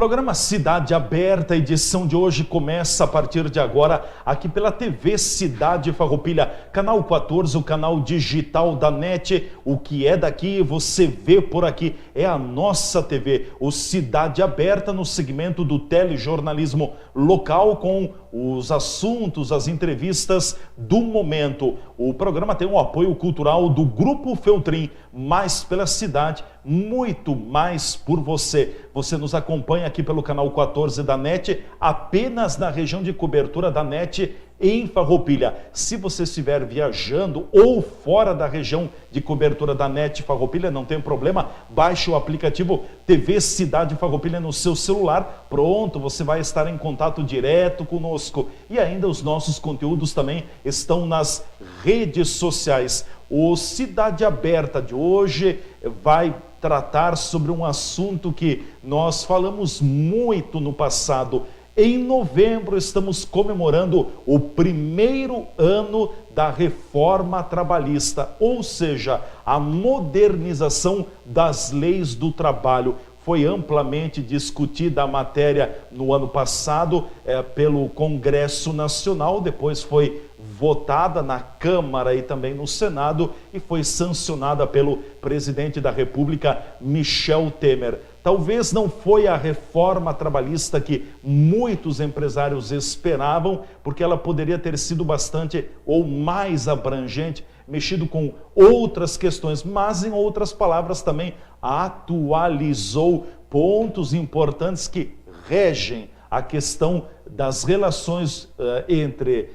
Programa Cidade Aberta, a edição de hoje começa a partir de agora aqui pela TV Cidade Farroupilha, canal 14, o canal digital da NET. O que é daqui você vê por aqui, é a nossa TV, o Cidade Aberta no segmento do telejornalismo local com os assuntos, as entrevistas do momento. O programa tem um apoio cultural do Grupo Feltrin, mais pela cidade, muito mais por você. Você nos acompanha aqui pelo canal 14 da NET, apenas na região de cobertura da NET em Farroupilha. Se você estiver viajando ou fora da região de cobertura da NET Farroupilha, não tem problema, baixe o aplicativo TV Cidade Farroupilha no seu celular. Pronto, você vai estar em contato direto conosco. E ainda os nossos conteúdos também estão nas redes sociais. O Cidade Aberta de hoje vai tratar sobre um assunto que nós falamos muito no passado. Em novembro estamos comemorando o primeiro ano da reforma trabalhista, ou seja, a modernização das leis do trabalho. Foi amplamente discutida a matéria no ano passado pelo Congresso Nacional, depois foi votada na Câmara e também no Senado e foi sancionada pelo presidente da República, Michel Temer. Talvez não foi a reforma trabalhista que muitos empresários esperavam, porque ela poderia ter sido bastante ou mais abrangente, mexido com outras questões, mas em outras palavras também atualizou pontos importantes que regem a questão das relações entre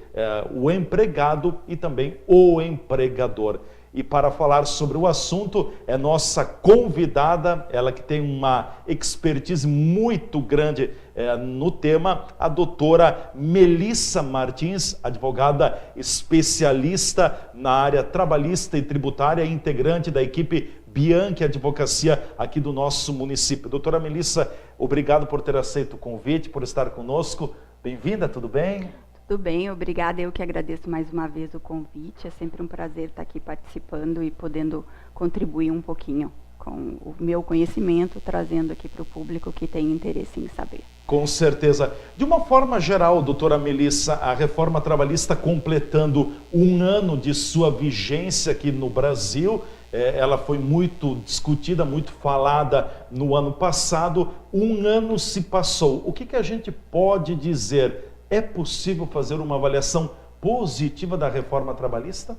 o empregado e também o empregador. E para falar sobre o assunto, é nossa convidada, ela que tem uma expertise muito grande no tema, a doutora Melissa Martins, advogada especialista na área trabalhista e tributária, integrante da equipe Bianchi Advocacia aqui do nosso município. Doutora Melissa, obrigado por ter aceito o convite, por estar conosco. Bem-vinda, tudo bem? Tudo bem, obrigada. Eu que agradeço mais uma vez o convite. É sempre um prazer estar aqui participando e podendo contribuir um pouquinho com o meu conhecimento, trazendo aqui para o público que tem interesse em saber. Com certeza. De uma forma geral, doutora Melissa, a reforma trabalhista completando um ano de sua vigência aqui no Brasil, ela foi muito discutida, muito falada no ano passado. Um ano se passou. O que a gente pode dizer? É possível fazer uma avaliação positiva da reforma trabalhista?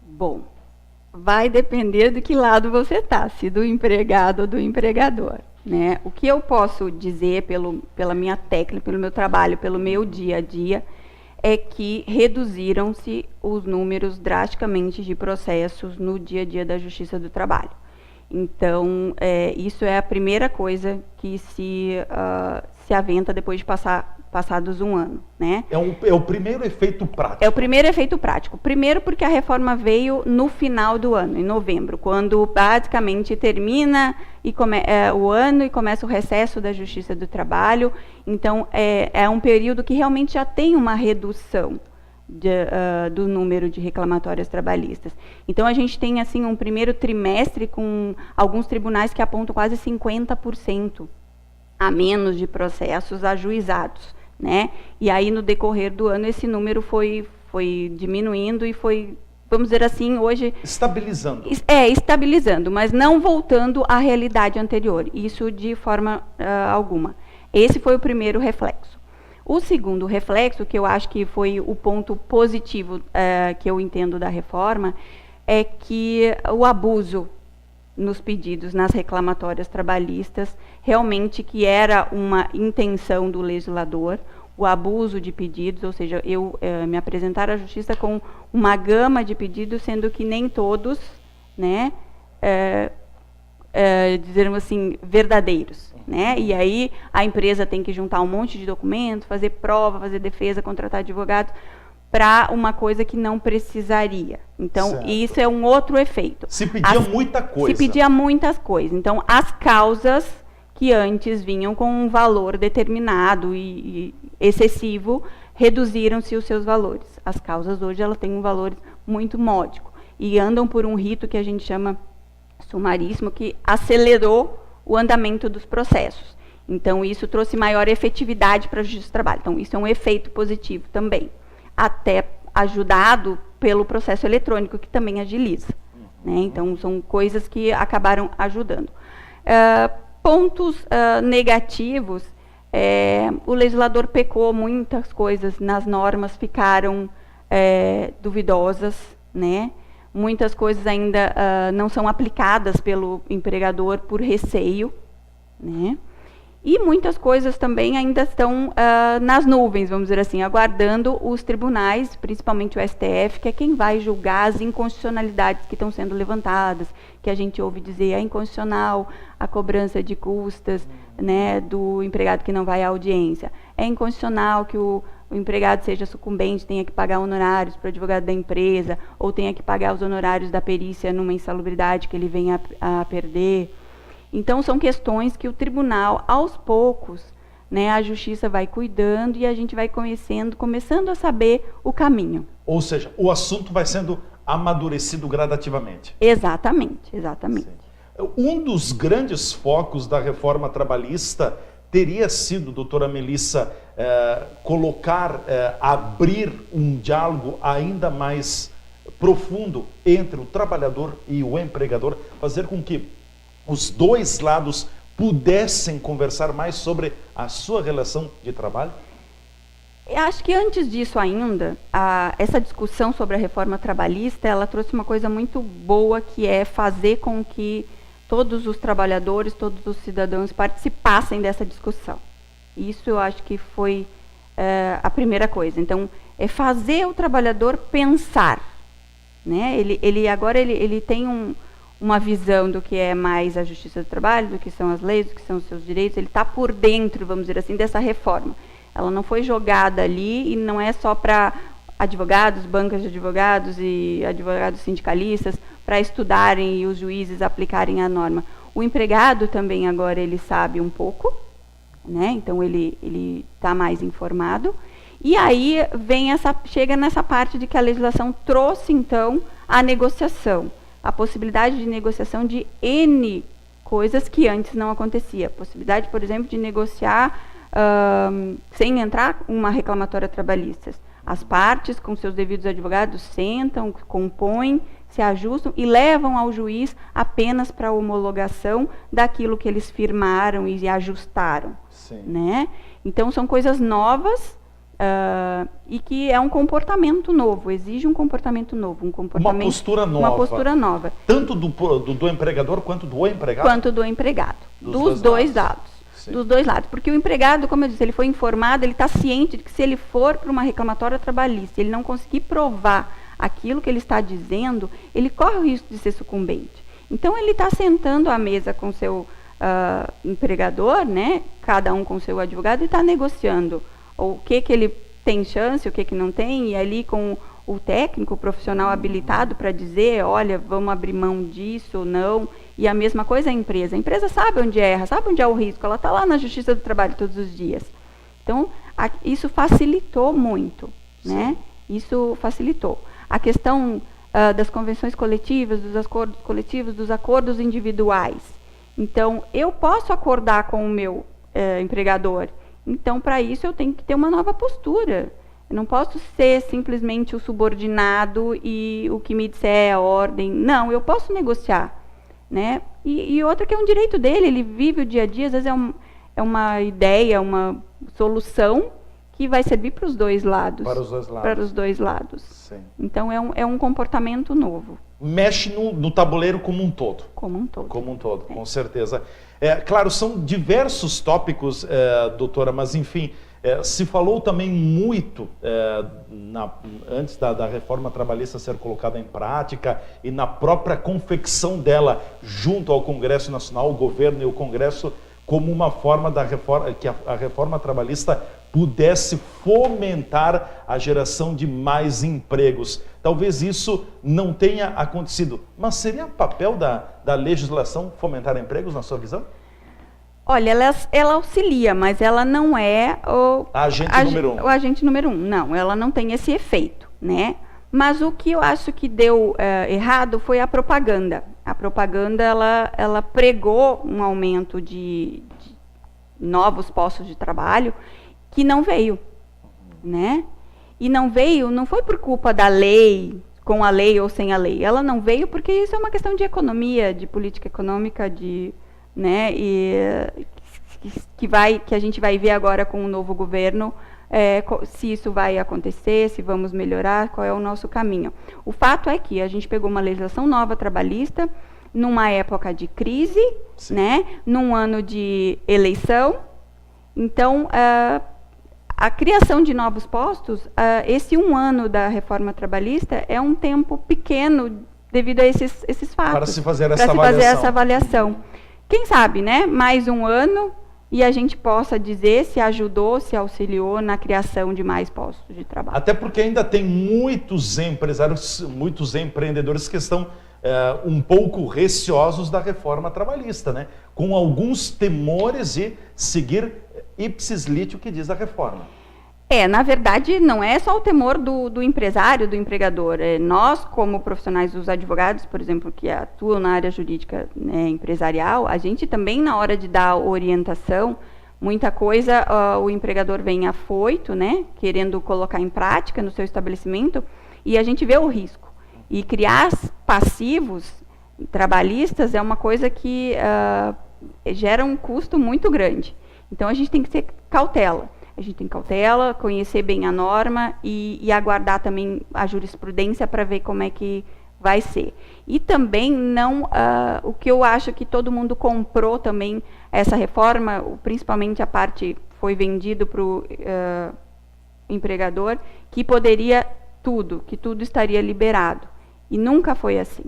Bom, vai depender de que lado você está, se do empregado ou do empregador, né? O que eu posso dizer pela minha técnica, pelo meu trabalho, pelo meu dia a dia, é que reduziram-se os números drasticamente de processos no dia a dia da Justiça do Trabalho. Então, isso é a primeira coisa que se aventa depois de passados um ano, né? É o primeiro efeito prático. É o primeiro efeito prático. Primeiro porque a reforma veio no final do ano, em novembro, quando basicamente termina o ano e começa o recesso da Justiça do Trabalho. Então, é um período que realmente já tem uma redução do número de reclamatórias trabalhistas. Então, a gente tem assim um primeiro trimestre com alguns tribunais que apontam quase 50% a menos de processos ajuizados, né? E aí, no decorrer do ano, esse número foi diminuindo e foi, vamos dizer assim, hoje... Estabilizando. Estabilizando, mas não voltando à realidade anterior. Isso de forma alguma. Esse foi o primeiro reflexo. O segundo reflexo, que eu acho que foi o ponto positivo que eu entendo da reforma, é que o abuso nos pedidos, nas reclamatórias trabalhistas, realmente que era uma intenção do legislador, o abuso de pedidos, ou seja, me apresentar à justiça com uma gama de pedidos, sendo que nem todos, né, dizemos assim, verdadeiros, né? E aí a empresa tem que juntar um monte de documentos, fazer prova, fazer defesa, contratar advogados, para uma coisa que não precisaria. Então, certo. Isso é um outro efeito. Se pedia muita coisa. Se pedia muitas coisas. Então, as causas que antes vinham com um valor determinado e excessivo, reduziram-se os seus valores. As causas hoje elas têm um valor muito módico e andam por um rito que a gente chama sumaríssimo, que acelerou o andamento dos processos. Então, isso trouxe maior efetividade para a Justiça do Trabalho. Então, isso é um efeito positivo também, até ajudado pelo processo eletrônico, que também agiliza. Né? Então, são coisas que acabaram ajudando. Pontos negativos, o legislador pecou, muitas coisas nas normas ficaram duvidosas, né? Muitas coisas ainda não são aplicadas pelo empregador por receio, né? E muitas coisas também ainda estão nas nuvens, vamos dizer assim, aguardando os tribunais, principalmente o STF, que é quem vai julgar as inconstitucionalidades que estão sendo levantadas, que a gente ouve dizer é inconstitucional a cobrança de custas, né, do empregado que não vai à audiência. É inconstitucional que o empregado seja sucumbente, tenha que pagar honorários para o advogado da empresa, ou tenha que pagar os honorários da perícia numa insalubridade que ele venha a perder. Então, são questões que o tribunal, aos poucos, né, a justiça vai cuidando e a gente vai começando a saber o caminho. Ou seja, o assunto vai sendo amadurecido gradativamente. Exatamente, exatamente. Sim. Um dos grandes focos da reforma trabalhista teria sido, doutora Melissa, abrir um diálogo ainda mais profundo entre o trabalhador e o empregador, fazer com que os dois lados pudessem conversar mais sobre a sua relação de trabalho? Eu acho que antes disso ainda, essa discussão sobre a reforma trabalhista, ela trouxe uma coisa muito boa, que é fazer com que todos os trabalhadores, todos os cidadãos participassem dessa discussão. Isso eu acho que foi a primeira coisa. Então, é fazer o trabalhador pensar, né? Agora ele tem uma visão do que é mais a justiça do trabalho, do que são as leis, do que são os seus direitos. Ele está por dentro, vamos dizer assim, dessa reforma. Ela não foi jogada ali e não é só para advogados, bancas de advogados e advogados sindicalistas para estudarem e os juízes aplicarem a norma. O empregado também agora ele sabe um pouco, né? Então ele está mais informado. E aí chega nessa parte de que a legislação trouxe então a negociação. A possibilidade de negociação de N coisas que antes não acontecia. A possibilidade, por exemplo, de negociar sem entrar uma reclamatória trabalhista. As partes, com seus devidos advogados, sentam, compõem, se ajustam e levam ao juiz apenas para a homologação daquilo que eles firmaram e ajustaram. Sim. Né? Então, são coisas novas. E que é um comportamento novo, exige um comportamento novo, uma postura nova. Uma postura nova. Tanto do empregador quanto do empregado? Quanto do empregado. Dos dois lados. Dos dois lados. Porque o empregado, como eu disse, ele foi informado, ele está ciente de que se ele for para uma reclamatória trabalhista, ele não conseguir provar aquilo que ele está dizendo, ele corre o risco de ser sucumbente. Então, ele está sentando à mesa com seu empregador, né, cada um com seu advogado, e está negociando o que ele tem chance, o que não tem, e ali com o técnico, o profissional habilitado para dizer, olha, vamos abrir mão disso ou não. E a mesma coisa a empresa. A empresa sabe onde erra, sabe onde é o risco, ela está lá na Justiça do Trabalho todos os dias. Então, isso facilitou muito, né? Isso facilitou. A questão das convenções coletivas, dos acordos coletivos, dos acordos individuais. Então, eu posso acordar com o meu empregador. Então, para isso, eu tenho que ter uma nova postura. Eu não posso ser simplesmente o subordinado e o que me disser é a ordem. Não, eu posso negociar. Né? E outra que é um direito dele, ele vive o dia a dia, às vezes é uma ideia, uma solução que vai servir para os dois lados. Para os dois lados. Para os dois lados. Sim. Então, é um comportamento novo. Mexe no tabuleiro como um todo. Como um todo. Como um todo, com certeza. Claro, são diversos tópicos, doutora, mas enfim, se falou também muito, antes da reforma trabalhista ser colocada em prática e na própria confecção dela junto ao Congresso Nacional, o governo e o Congresso, como uma forma que a reforma trabalhista pudesse fomentar a geração de mais empregos. Talvez isso não tenha acontecido, mas seria papel da legislação fomentar empregos, na sua visão? Olha, ela auxilia, mas ela não é o agente número um. Não, ela não tem esse efeito, né? Mas o que eu acho que deu errado foi a propaganda. A propaganda, ela pregou um aumento de novos postos de trabalho que não veio, né? E não veio, não foi por culpa da lei, com a lei ou sem a lei. Ela não veio porque isso é uma questão de economia, de política econômica, né? E que a gente vai ver agora com o novo governo, se isso vai acontecer, se vamos melhorar, qual é o nosso caminho. O fato é que a gente pegou uma legislação nova trabalhista numa época de crise, né? Num ano de eleição. Então, a criação de novos postos, esse 1 ano da reforma trabalhista é um tempo pequeno devido a esses fatos. Para se fazer essa avaliação. Quem sabe, né? Mais 1 ano e a gente possa dizer se ajudou, se auxiliou na criação de mais postos de trabalho. Até porque ainda tem muitos empresários, muitos empreendedores que estão um pouco receosos da reforma trabalhista, né? Com alguns temores de seguir ipsis lite o que diz a reforma. Na verdade, não é só o temor do empresário, do empregador. Nós, como profissionais dos advogados, por exemplo, que atuam na área jurídica, né, empresarial, a gente também, na hora de dar orientação, muita coisa o empregador vem afoito, né, querendo colocar em prática no seu estabelecimento, e a gente vê o risco. E criar passivos trabalhistas é uma coisa que gera um custo muito grande. Então, a gente tem que ter cautela. A gente tem cautela, conhecer bem a norma e aguardar também a jurisprudência para ver como é que vai ser. E também o que eu acho que todo mundo comprou também essa reforma, principalmente a parte foi vendido para o empregador, que poderia que tudo estaria liberado. E nunca foi assim,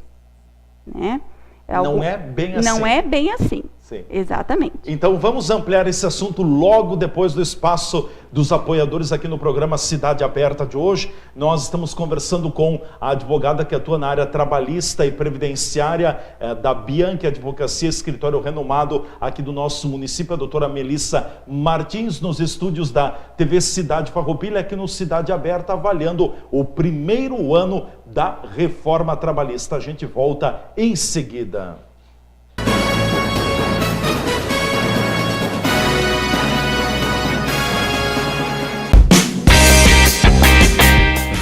né? Não é bem assim. Não é bem assim. Sim. Exatamente. Então vamos ampliar esse assunto logo depois do espaço dos apoiadores aqui no programa Cidade Aberta de hoje. Nós estamos conversando com a advogada que atua na área trabalhista e previdenciária da Bianchi Advocacia, escritório renomado aqui do nosso município, a doutora Melissa Martins, nos estúdios da TV Cidade Farroupilha, aqui no Cidade Aberta, avaliando o primeiro ano da reforma trabalhista. A gente volta em seguida.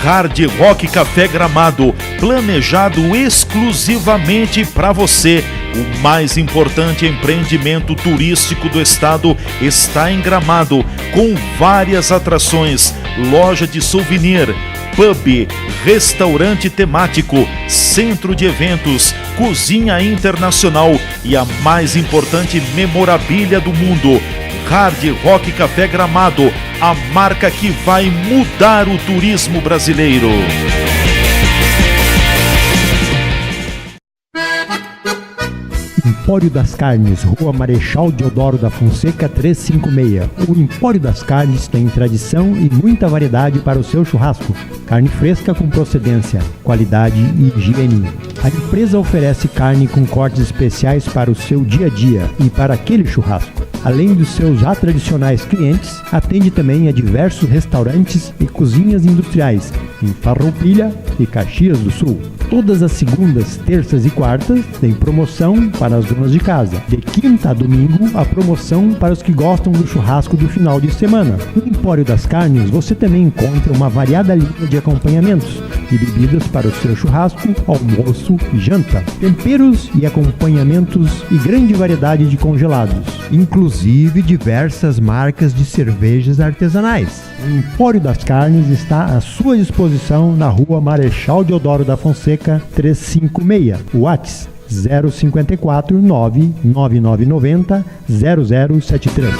Hard Rock Café Gramado, planejado exclusivamente para você. O mais importante empreendimento turístico do estado está em Gramado, com várias atrações, loja de souvenir, pub, restaurante temático, centro de eventos, cozinha internacional e a mais importante memorabilia do mundo. Hard Rock Café Gramado, a marca que vai mudar o turismo brasileiro. Empório das Carnes, Rua Marechal Deodoro da Fonseca 356. O Empório das Carnes tem tradição e muita variedade para o seu churrasco. Carne fresca com procedência, qualidade e higiene. A empresa oferece carne com cortes especiais para o seu dia a dia e para aquele churrasco. Além dos seus já tradicionais clientes, atende também a diversos restaurantes e cozinhas industriais em Farroupilha e Caxias do Sul. Todas as segundas, terças e quartas tem promoção para as donas de casa. De quinta a domingo, a promoção para os que gostam do churrasco do final de semana. No Empório das Carnes, você também encontra uma variada linha de acompanhamentos e bebidas para o seu churrasco, almoço e janta. Temperos e acompanhamentos e grande variedade de congelados, inclusive diversas marcas de cervejas artesanais. O Empório das Carnes está à sua disposição na Rua Marechal Deodoro da Fonseca 356. WhatsApp 054 99990 0073.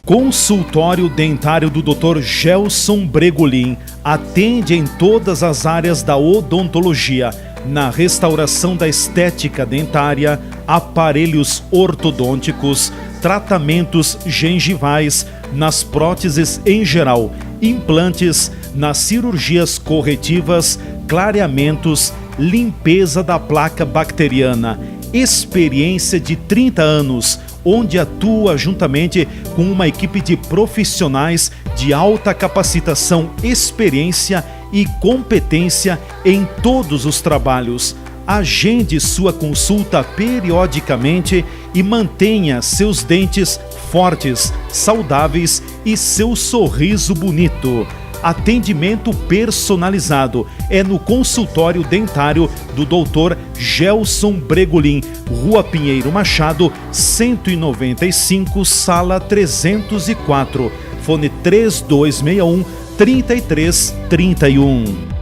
Consultório dentário do Dr. Gelson Bregolin atende em todas as áreas da odontologia, na restauração da estética dentária, aparelhos ortodônticos, tratamentos gengivais, nas próteses em geral, implantes, nas cirurgias corretivas, clareamentos, limpeza da placa bacteriana. Experiência de 30 anos, onde atua juntamente com uma equipe de profissionais de alta capacitação, experiência e competência em todos os trabalhos. Agende sua consulta periodicamente e mantenha seus dentes fortes, saudáveis e seu sorriso bonito. Atendimento personalizado é no consultório dentário do Dr. Gelson Bregolin, Rua Pinheiro Machado, 195, sala 304, fone 3261-3331.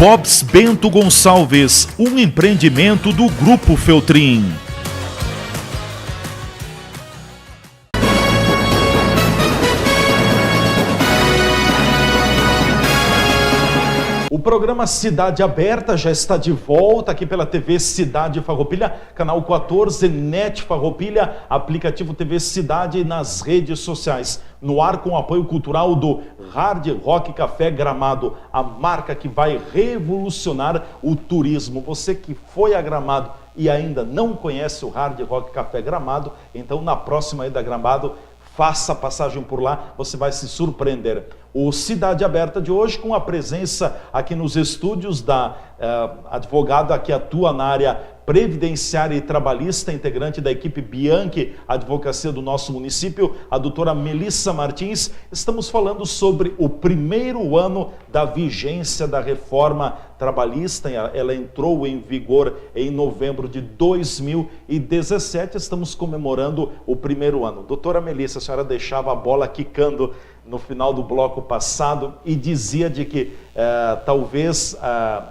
Bob's Bento Gonçalves, um empreendimento do Grupo Feltrin. O programa Cidade Aberta já está de volta aqui pela TV Cidade Farroupilha, canal 14, NET Farroupilha, aplicativo TV Cidade e nas redes sociais. No ar com o apoio cultural do Hard Rock Café Gramado, a marca que vai revolucionar o turismo. Você que foi a Gramado e ainda não conhece o Hard Rock Café Gramado, então na próxima ida a Gramado, faça a passagem por lá, você vai se surpreender. O Cidade Aberta de hoje, com a presença aqui nos estúdios da advogada que atua na área previdenciária e trabalhista, integrante da equipe Bianchi Advocacia do nosso município, a doutora Melissa Martins. Estamos falando sobre o primeiro ano da vigência da reforma trabalhista. Ela entrou em vigor em novembro de 2017. Estamos comemorando o primeiro ano. Doutora Melissa, a senhora deixava a bola quicando no final do bloco passado e dizia de que talvez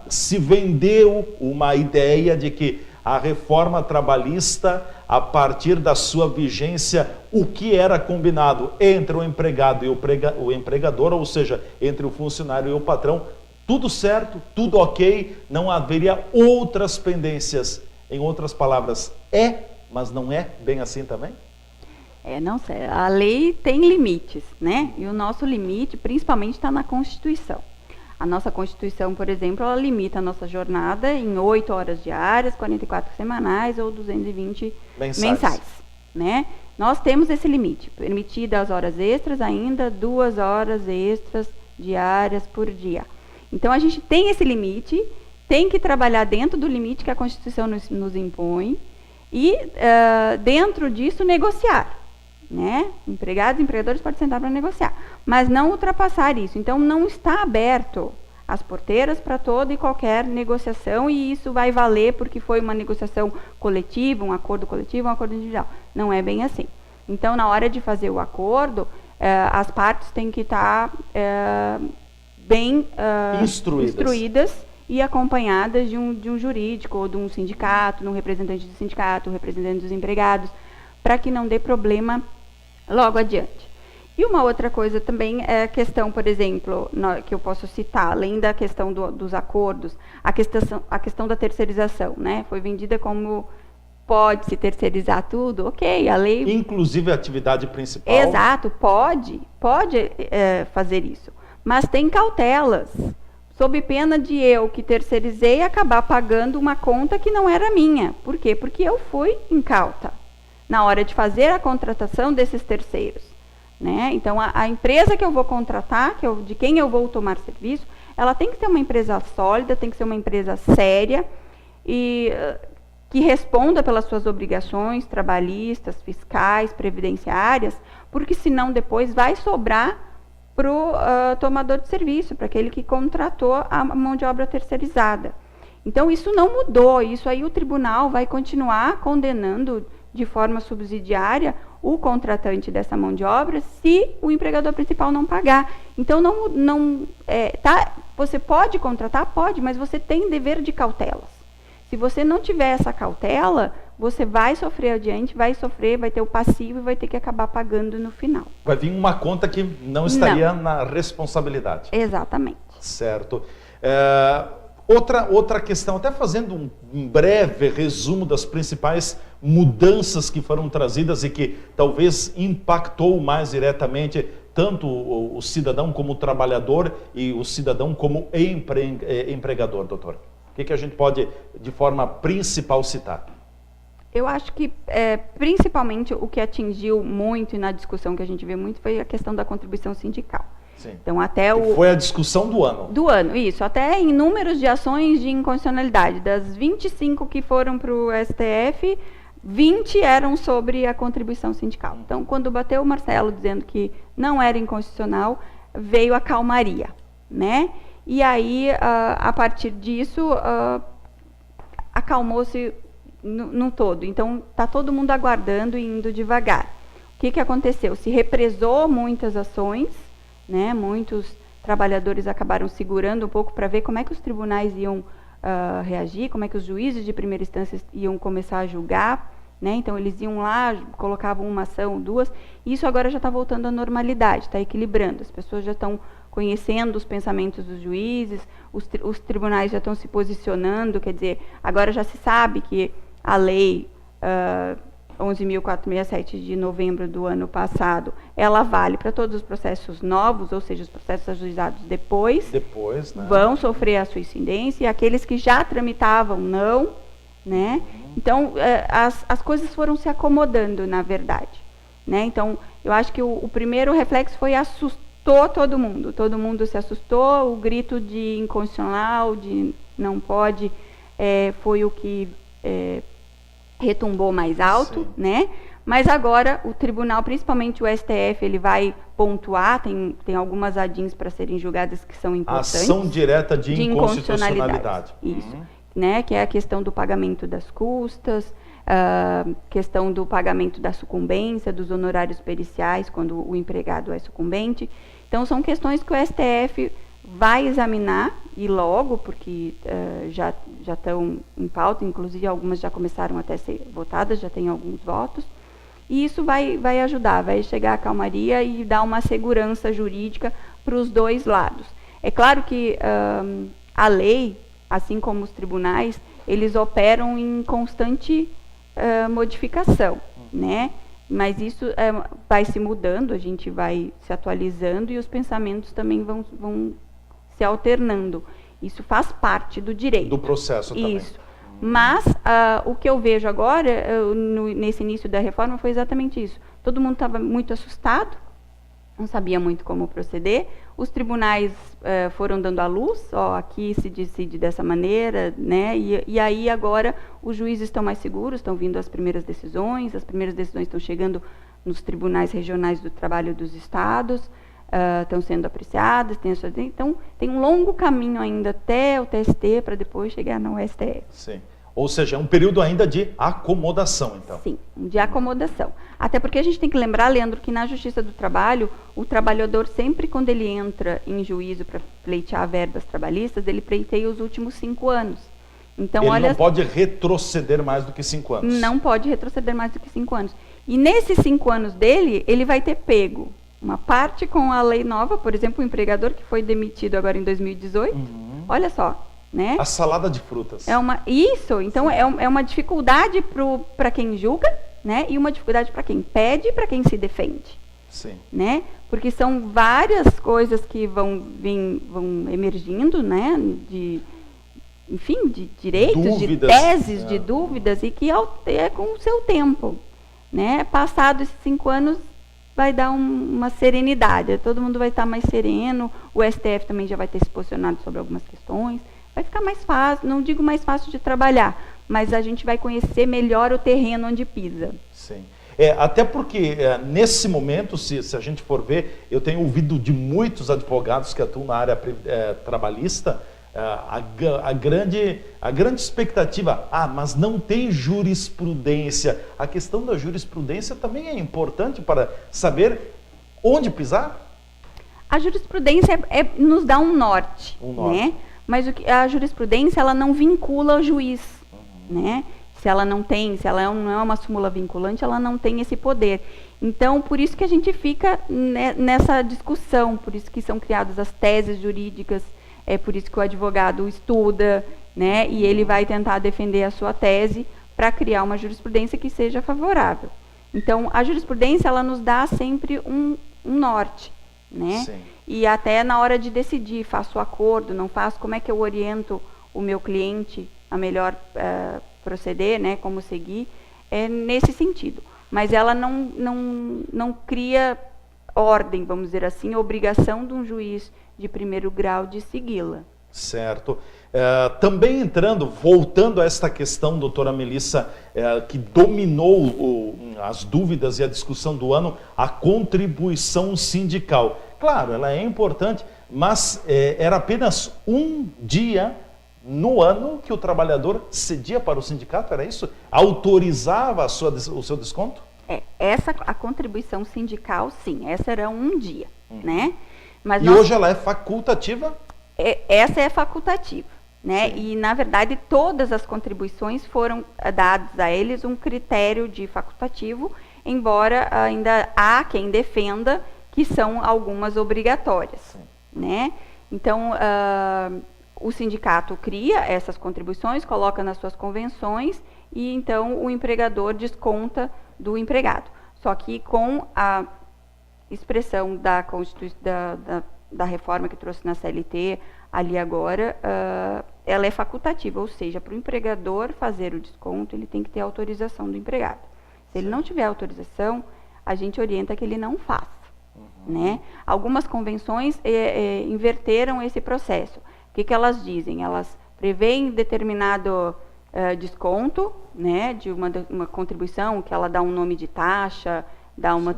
se vendeu uma ideia de que a reforma trabalhista, a partir da sua vigência, o que era combinado entre o empregado e o empregador, ou seja, entre o funcionário e o patrão, tudo certo, tudo ok, não haveria outras pendências. Em outras palavras, mas não é bem assim também? Não sei, a lei tem limites, né? E o nosso limite, principalmente, está na Constituição. A nossa Constituição, por exemplo, ela limita a nossa jornada em 8 horas diárias, 44 semanais ou 220 mensais, né? Nós temos esse limite, permitido as horas extras ainda, 2 horas extras diárias por dia. Então, a gente tem esse limite, tem que trabalhar dentro do limite que a Constituição nos impõe e, dentro disso, negociar. Né? Empregados e empregadores podem sentar para negociar, mas não ultrapassar isso. Então, não está aberto as porteiras para toda e qualquer negociação, e isso vai valer porque foi uma negociação coletiva, um acordo coletivo, um acordo individual. Não é bem assim. Então, na hora de fazer o acordo, as partes têm que estar bem instruídas e acompanhadas de um jurídico, ou de um sindicato, de um representante do sindicato, um representante dos empregados, para que não dê problema logo adiante. E uma outra coisa também é a questão, por exemplo, que eu posso citar, além da questão dos acordos, a questão da terceirização, né? Foi vendida como pode-se terceirizar tudo, ok, a lei... Inclusive a atividade principal. Exato, pode fazer isso, mas tem cautelas, sob pena de eu, que terceirizei, acabar pagando uma conta que não era minha. Por quê? Porque eu fui incauta na hora de fazer a contratação desses terceiros, né? Então, a empresa que eu vou contratar, de quem eu vou tomar serviço, ela tem que ser uma empresa sólida, tem que ser uma empresa séria e que responda pelas suas obrigações trabalhistas, fiscais, previdenciárias, porque senão depois vai sobrar para o tomador de serviço, para aquele que contratou a mão de obra terceirizada. Então, isso não mudou, isso aí o tribunal vai continuar condenando de forma subsidiária o contratante dessa mão de obra se o empregador principal não pagar. Então, você pode contratar? Pode, mas você tem dever de cautelas. Se você não tiver essa cautela, você vai sofrer adiante, vai ter o passivo e vai ter que acabar pagando no final. Vai vir uma conta que não estaria na responsabilidade. Exatamente. Certo. Outra questão, até fazendo um breve resumo das principais mudanças que foram trazidas e que talvez impactou mais diretamente tanto o cidadão como o trabalhador e o cidadão como empregador, doutor. O que a gente pode, de forma principal, citar? Eu acho que, principalmente, o que atingiu muito, e na discussão que a gente vê muito, foi a questão da contribuição sindical. Sim. Então, foi a discussão do ano. Do ano, isso. Até em números de ações de inconstitucionalidade. Das 25 que foram para o STF, 20 eram sobre a contribuição sindical. Então, quando bateu o Marcelo dizendo que não era inconstitucional, veio a calmaria, né? E aí, a partir disso, acalmou-se no todo. Então, está todo mundo aguardando e indo devagar. O que aconteceu? Se represou muitas ações, né? Muitos trabalhadores acabaram segurando um pouco para ver como é que os tribunais iam reagir, como é que os juízes de primeira instância iam começar a julgar, né? Então, eles iam lá, colocavam uma ação, duas, e isso agora já está voltando à normalidade, está equilibrando. As pessoas já estão conhecendo os pensamentos dos juízes, os tribunais já estão se posicionando, quer dizer, agora já se sabe que a lei 11.467 de novembro do ano passado, ela vale para todos os processos novos, ou seja, os processos ajuizados depois, né? Vão sofrer a sua incidência, e aqueles que já tramitavam não, né? Então, as coisas foram se acomodando, na verdade, né? Então, eu acho que o primeiro reflexo foi assustou todo mundo se assustou, o grito de inconstitucional, de não pode, foi o que retumbou mais alto, sim, né? Mas agora o tribunal, principalmente o STF, ele vai pontuar, tem algumas ADINs para serem julgadas que são importantes. Ação direta de inconstitucionalidade. Isso, né? Que é a questão do pagamento das custas, questão do pagamento da sucumbência, dos honorários periciais, quando o empregado é sucumbente. Então, são questões que o STF vai examinar, e logo, porque já estão em pauta, inclusive algumas já começaram até a ser votadas, já tem alguns votos, e isso vai ajudar, vai chegar à calmaria e dar uma segurança jurídica para os dois lados. É claro que a lei, assim como os tribunais, eles operam em constante modificação, né? Mas isso vai se mudando, a gente vai se atualizando e os pensamentos também vão se alternando. Isso faz parte do direito. Do processo também. Isso. Mas o que eu vejo agora, nesse início da reforma, foi exatamente isso. Todo mundo estava muito assustado, não sabia muito como proceder. Os tribunais foram dando à luz, aqui se decide dessa maneira, né? E aí agora os juízes estão mais seguros, estão vindo as primeiras decisões estão chegando nos tribunais regionais do trabalho dos estados, estão sendo apreciadas, então tem um longo caminho ainda até o TST para depois chegar no STF. Sim. Ou seja, é um período ainda de acomodação, então. Sim, de acomodação. Até porque a gente tem que lembrar, Leandro, que na Justiça do Trabalho, o trabalhador sempre, quando ele entra em juízo para pleitear verbas trabalhistas, ele pleiteia os últimos 5 anos. Então, ele não pode retroceder mais do que 5 anos. Não pode retroceder mais do que 5 anos. E nesses 5 anos dele, ele vai ter pego uma parte com a lei nova, por exemplo, o empregador que foi demitido agora em 2018, olha só, né? A salada de frutas. Então é uma dificuldade para quem julga, né? E uma dificuldade para quem pede e para quem se defende. Sim. Né? Porque são várias coisas que vão emergindo, né? De direitos, dúvidas, de teses, de dúvidas, e que é com o seu tempo, né? Passado esses 5 anos, vai dar uma serenidade, todo mundo vai estar mais sereno, o STF também já vai ter se posicionado sobre algumas questões, vai ficar mais fácil, não digo mais fácil de trabalhar, mas a gente vai conhecer melhor o terreno onde pisa. Sim. Até porque, nesse momento, se a gente for ver, eu tenho ouvido de muitos advogados que atuam na área trabalhista, A grande expectativa, mas não tem jurisprudência. A questão da jurisprudência também é importante para saber onde pisar? A jurisprudência nos dá um norte, né? Mas a jurisprudência, ela não vincula o juiz, né? Se ela não é uma súmula vinculante, ela não tem esse poder. Então, por isso que a gente fica nessa discussão, por isso que são criadas as teses jurídicas, é por isso que o advogado estuda, né? E ele vai tentar defender a sua tese para criar uma jurisprudência que seja favorável. Então, a jurisprudência, ela nos dá sempre um norte, né? Sim. E até na hora de decidir, faço acordo, não faço, como é que eu oriento o meu cliente a melhor proceder, né, como seguir, nesse sentido. Mas ela não cria ordem, vamos dizer assim, obrigação de um juiz de primeiro grau de segui-la. Certo. Também voltando a esta questão, doutora Melissa, que dominou as dúvidas e a discussão do ano, a contribuição sindical. Claro, ela é importante, mas era apenas um dia no ano que o trabalhador cedia para o sindicato, era isso? Autorizava o seu desconto? A contribuição sindical, sim, essa era um dia, né? Mas hoje ela é facultativa? Essa é facultativa, né? Sim. E, na verdade, todas as contribuições foram dadas a eles um critério de facultativo, embora ainda há quem defenda que são algumas obrigatórias, sim, né? Então, o sindicato cria essas contribuições, coloca nas suas convenções e, então, o empregador desconta do empregado. Só que com a expressão da reforma que trouxe na CLT, ali agora, ela é facultativa, ou seja, para o empregador fazer o desconto, ele tem que ter autorização do empregado. Se ele não tiver autorização, a gente orienta que ele não faça, né? Algumas convenções inverteram esse processo. O que elas dizem? Elas prevêem determinado desconto, né, de uma contribuição, que ela dá um nome de taxa, dá uma...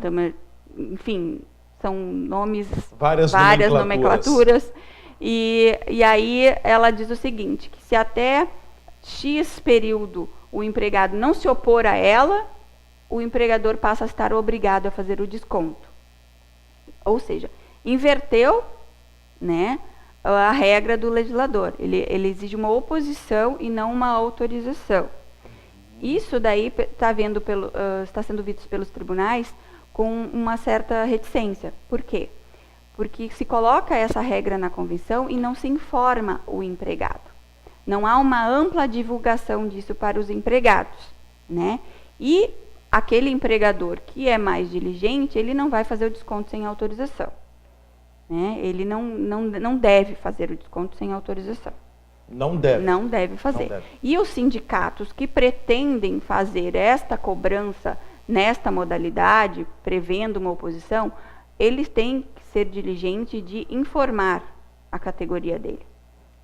Enfim, são nomes, várias nomenclaturas. E aí ela diz o seguinte, que se até X período o empregado não se opor a ela, o empregador passa a estar obrigado a fazer o desconto. Ou seja, inverteu, né, a regra do legislador. Ele exige uma oposição e não uma autorização. Isso daí está sendo visto pelos tribunais com uma certa reticência. Por quê? Porque se coloca essa regra na convenção e não se informa o empregado. Não há uma ampla divulgação disso para os empregados, né? E aquele empregador que é mais diligente, ele não vai fazer o desconto sem autorização, né? Ele não deve fazer o desconto sem autorização. Não deve. Não deve fazer. Não deve. E os sindicatos que pretendem fazer esta cobrança nesta modalidade, prevendo uma oposição, eles têm que ser diligentes de informar a categoria dele,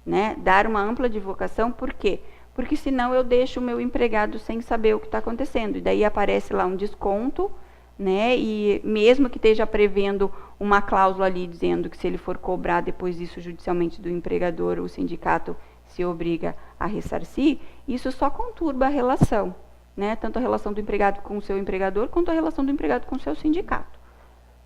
né? Dar uma ampla divulgação, por quê? Porque senão eu deixo o meu empregado sem saber o que está acontecendo. E daí aparece lá um desconto, né? E mesmo que esteja prevendo uma cláusula ali dizendo que se ele for cobrar depois disso judicialmente do empregador, o sindicato se obriga a ressarcir, isso só conturba a relação, né? Tanto a relação do empregado com o seu empregador, quanto a relação do empregado com o seu sindicato.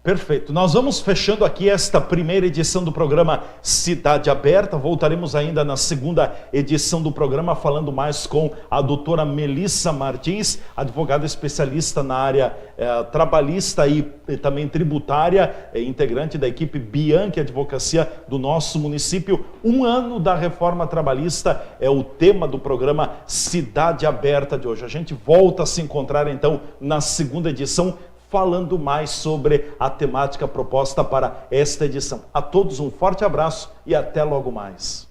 Perfeito. Nós vamos fechando aqui esta primeira edição do programa Cidade Aberta. Voltaremos ainda na segunda edição do programa falando mais com a doutora Melissa Martins, advogada especialista na área trabalhista e também tributária, integrante da equipe Bianchi Advocacia do nosso município. 1 ano da reforma trabalhista é o tema do programa Cidade Aberta de hoje. A gente volta a se encontrar então na segunda edição, falando mais sobre a temática proposta para esta edição. A todos um forte abraço e até logo mais.